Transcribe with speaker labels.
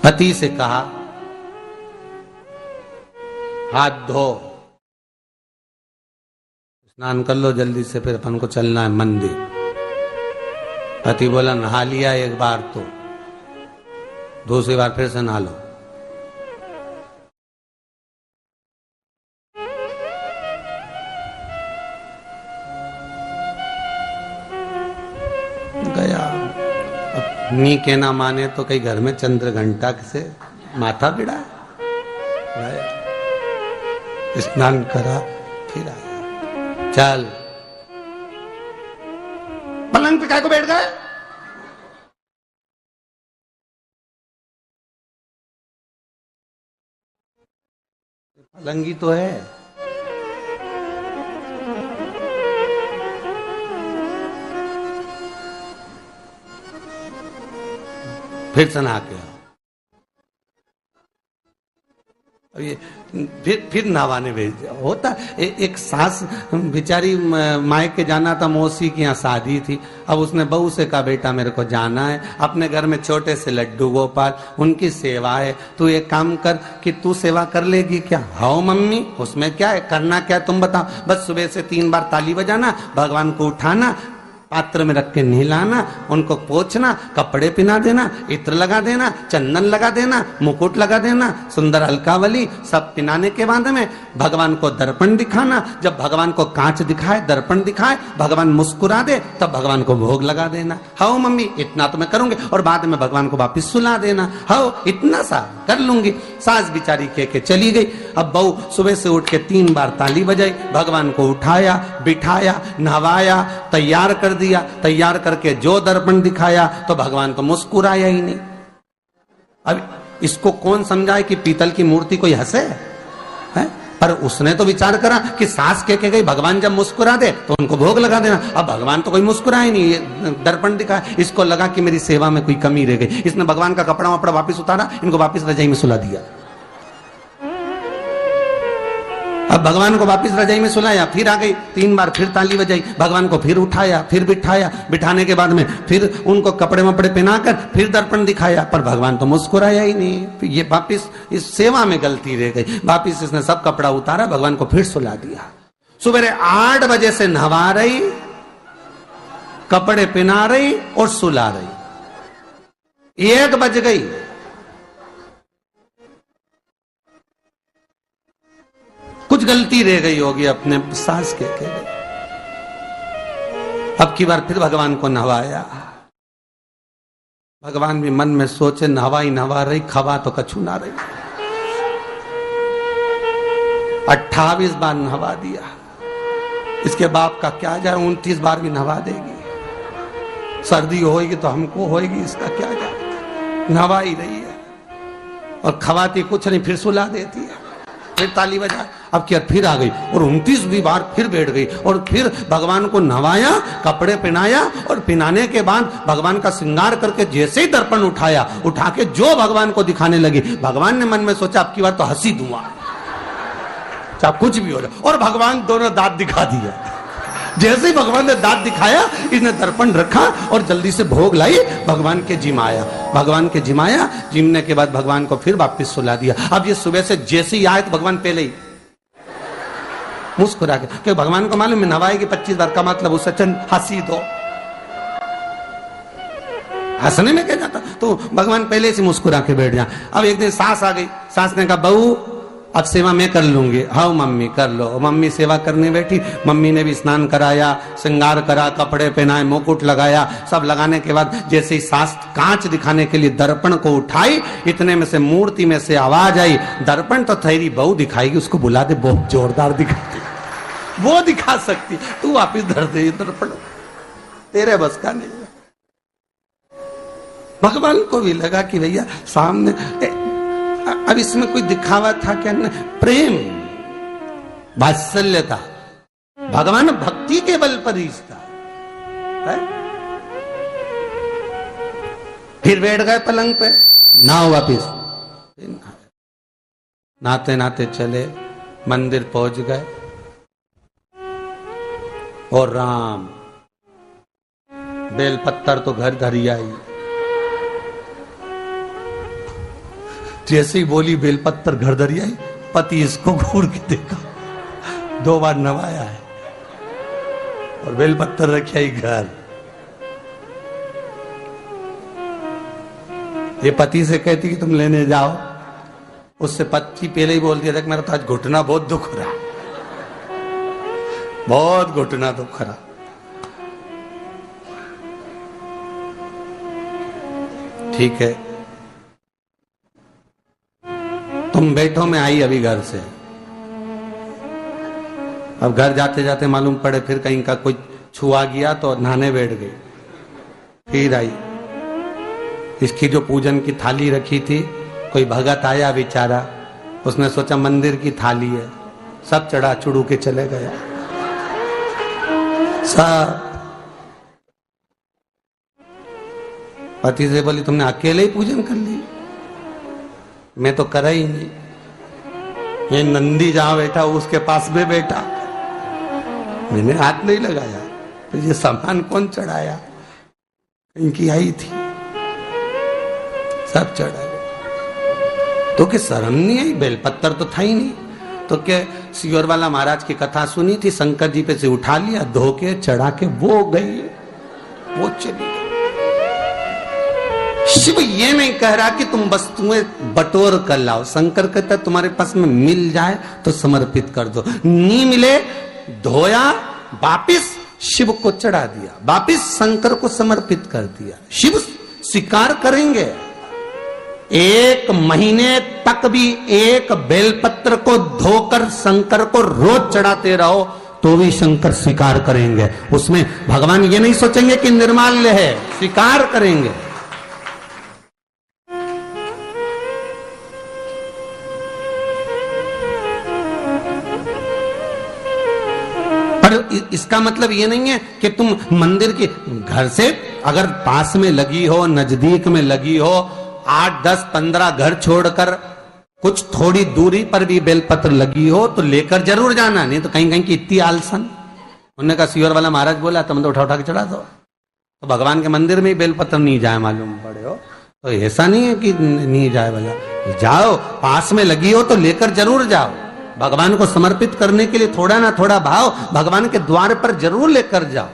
Speaker 1: पति से कहा हाथ धो, स्नान कर लो जल्दी से, फिर अपन को चलना है मंदिर। पति बोला नहा लिया एक बार तो दूसरी बार फिर से नहा लो। गया, अपनी के ना माने तो कई घर में चंद्र घंटा से माथा भिड़ा, स्नान करा फिर आया। चल पलंग पे काय को बैठ गए? पलंगी तो है। फिर से नहा के आओ। ये फिर नहाने भेज दिया। होता एक सास बेचारी मायके जाना था, मौसी की यहाँ शादी थी। अब उसने बहू से कहा बेटा मेरे को जाना है, अपने घर में छोटे से लड्डू गोपाल, उनकी सेवा है, तू एक काम कर कि तू सेवा कर लेगी क्या? हाँ मम्मी, उसमें क्या है, करना क्या है तुम बताओ। बस सुबह से 3 बार ताली बजाना, भगवान को उठाना, पात्र में रख के नहलाना, उनको पोंछना, कपड़े पहना देना, इत्र लगा देना, चंदन लगा देना, मुकुट लगा देना, सुंदर अलकावली सब पहनाने के बाद में भगवान को दर्पण दिखाना। जब भगवान को कांच दिखाए, दर्पण दिखाए, भगवान मुस्कुरा दे, तब भगवान को भोग लगा देना। हाँ मम्मी इतना तो मैं करूंगी, और बाद में भगवान को वापिस सुला देना। हाँ इतना सा कर लूंगी। सास बिचारी के चली गई। अब बहू सुबह से उठ के 3 बार ताली बजाई, भगवान को उठाया, बिठाया, नहवाया, तैयार कर दिया। तैयार करके जो दर्पण दिखाया तो भगवान तो मुस्कुराया ही नहीं। अब इसको कौन समझाए कि पीतल की मूर्ति कोई हंसे है? पर उसने तो विचार करा कि सास के गई, भगवान जब मुस्कुरा दे तो उनको भोग लगा देना। अब भगवान तो कोई मुस्कुराए नहीं, ये दर्पण दिखाया। इसको लगा कि मेरी सेवा में कोई कमी रह गई। इसने भगवान का कपड़ा वपड़ा वापिस उतारा, इनको वापिस रजाई में सुला दिया। अब भगवान को वापिस रजाई में सुलाया, फिर आ गई, 3 बार फिर ताली बजाई, भगवान को फिर उठाया, फिर बिठाया, बिठाने के बाद में फिर उनको कपड़े वपड़े पहनाकर फिर दर्पण दिखाया, पर भगवान तो मुस्कुराया ही नहीं। ये वापिस इस सेवा में गलती रह गई। वापिस इसने सब कपड़ा उतारा, भगवान को फिर सुला दिया। सुबह 8 बजे से नहवा रही, कपड़े पहना रही और सुला रही। 1 बज गई। कुछ गलती रह गई होगी अपने सास के गई। अब की बार फिर भगवान को नहवाया। भगवान भी मन में सोचे नहवाई नहवा रही, खवा तो कछु ना रही। 28 बार नहवा दिया। इसके बाप का क्या जाए, 29 बार भी नहवा देगी। सर्दी होगी तो हमको होगी, इसका क्या जाए। नहवा ही रही है और खवाती कुछ नहीं, फिर सुला देती है, फिर ताली बजा। अब क्या फिर आ गई और 29वीं बार फिर बैठ गई और फिर भगवान को नहवाया, कपड़े पहनाया और पहनाने के बाद भगवान का श्रृंगार करके जैसे ही दर्पण उठाया, उठा के जो भगवान को दिखाने लगी, भगवान ने मन में सोचा अब की बार तो हंसी दूंगा, चाहे कुछ भी हो जाए। और भगवान दोनों दांत दिखा दिया। जैसे ही भगवान ने दांत दिखाया, इसने दर्पण रखा और जल्दी से भोग लाई, भगवान के जिमाया। भगवान के जिमाया, जिमने के बाद भगवान को फिर वापस सुला दिया। अब ये सुबह से जैसे ही आए तो भगवान पहले ही मुस्कुरा के, क्योंकि भगवान को मालूम है नवाएगी 25 बार का मतलब उससे हंसी दो, हंसने में क्या जाता। तो भगवान पहले से मुस्कुरा के बैठ जाए। अब एक दिन सास आ गई। सास ने कहा बहू अब सेवा मैं कर लूंगी। हाँ मम्मी कर लो। मम्मी सेवा करने बैठी। मम्मी ने भी स्नान कराया, श्रृंगार करा, कपड़े पहनाए, मुकुट लगाया। सब लगाने के बाद जैसे ही सास कांच दिखाने के लिए दर्पण को उठाई, इतने में से मूर्ति में से आवाज आई, दर्पण तो तेरी बहू दिखाएगी, उसको बुला दे, बहुत जोरदार दिखाती, वो दिखा सकती, तू वापिस धर दे दर्पण, तेरे बस का नहीं। भगवान को भी लगा कि भैया सामने, अब इसमें कोई दिखावा था क्या? प्रेम, वात्सल्य था। भगवान भक्ति के बल पर रिश्ता है। फिर बैठ गए पलंग पे, नाव वापिस, नाते नाते चले, मंदिर पहुंच गए और राम बेल पत्तर तो घर धरी आई। जैसे ही बोली बेलपत्तर घर धरी आई, पति इसको घूर के देखा, 2 बार नवाया है और बेलपत्तर रखा ही घर। ये पति से कहती कि तुम लेने जाओ, उससे पति पहले ही बोल दिया था कि मेरा तो आज घुटना बहुत दुख रहा, बहुत घुटना दुख रहा। ठीक है, तुम बैठो, मैं आई अभी घर से। अब घर जाते जाते मालूम पड़े फिर कहीं का कोई छुआ गया तो नहाने बैठ गई। फिर आई, इसकी जो पूजन की थाली रखी थी, कोई भगत आया बेचारा, उसने सोचा मंदिर की थाली है, सब चढ़ा चुड़ू के चले गया सब। पति से बोली तुमने अकेले ही पूजन कर ली, मैं तो करा ही नहीं। ये नंदी जहां बैठा उसके पास में बैठा, मैंने हाथ नहीं लगाया। तो ये सामान कौन चढ़ाया? इनकी आई थी, सब चढ़ा। तो क्या शर्म नहीं आई? बेलपत्तर तो था ही नहीं। तो क्या सियोर वाला महाराज की कथा सुनी थी, शंकर जी पे से उठा लिया, धो के चढ़ा के वो गई, वो चली। शिव ये नहीं कह रहा कि तुम वस्तुएं बटोर कर लाओ, शंकर कहता तुम्हारे पास में मिल जाए तो समर्पित कर दो, नहीं मिले धोया, वापिस शिव को चढ़ा दिया, वापिस शंकर को समर्पित कर दिया। शिव स्वीकार करेंगे। 1 महीने तक भी एक बेलपत्र को धोकर शंकर को रोज चढ़ाते रहो तो भी शंकर स्वीकार करेंगे। उसमें भगवान ये नहीं सोचेंगे कि निर्माल्य है, स्वीकार करेंगे। इसका मतलब ये नहीं है कि तुम मंदिर के घर से अगर पास में लगी हो, नजदीक में लगी हो, 8, 10, 15 घर छोड़कर कुछ थोड़ी दूरी पर भी बेलपत्र लगी हो तो लेकर जरूर जाना, नहीं तो कहीं कहीं की इतनी आलसन। उन्होंने कहा सियोर वाला महाराज बोला तुम तो उठा उठा के चढ़ा दो, तो भगवान के मंदिर में ही बेलपत्र नहीं जाए मालूम पड़े हो, तो ऐसा नहीं है कि नहीं जाए वाला, जाओ, पास में लगी हो तो लेकर जरूर जाओ। भगवान को समर्पित करने के लिए थोड़ा ना थोड़ा भाव भगवान के द्वार पर जरूर लेकर जाओ।